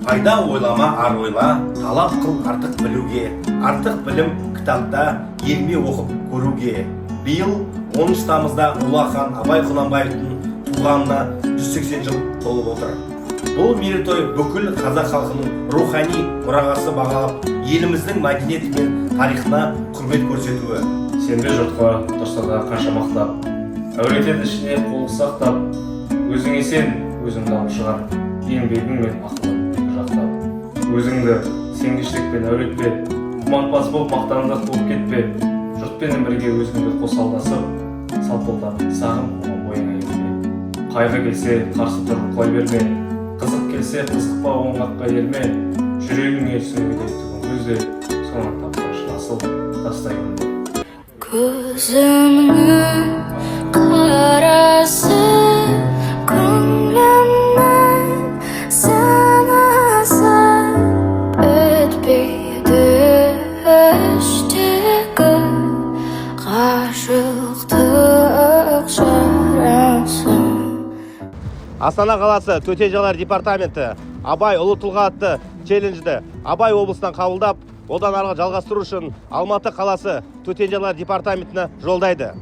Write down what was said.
Пайда ойлама ар ойла, талап қыл артық білуге, артық білім кітапта ерме оқып көруге. Биыл 13 тамызда Ұлы Ақан Абай Құнанбаевтың туғанына 180 жыл толып отыр. Бұл мерейтой бүкіл қазақ халқының рухани мұрағасы бағалап, еліміздің мәдениеті мен тарихына құрмет көрсетуі. Сенбе жұртқа тұрсада қанша мақтап, әуретеді ішіне қолы сақтап, өзің есен, өзің дамыл шығар, еңбегің мен ақылын жақтап. Өзіңді сенгіштікпен әуретпе, құмартпас болып мақтандық болып кетпе, жұртпенен бірге өзіңді қос алдасып, салпылдап сағым бойыңа ерме. Қайғы келсе қарсы тұрып құлай берме, қызық келсе қызықпа оңаққа ерме, жүрегіңе сүңгіде түгін көзде, сонан тапқыш насыл тастай көрме. Көзімнің қарасы көңлімнің санасы өтпейді іштегі ғашықтық жарасы. Астана қаласы төтенше жағдайлар департаменті Абай ұлы тұлға атты челленджді Абай облысынан қабылдап, одан арғы жалғастыру үшін Алматы қаласы төтенше жағдайлар департаментіне жолдайды.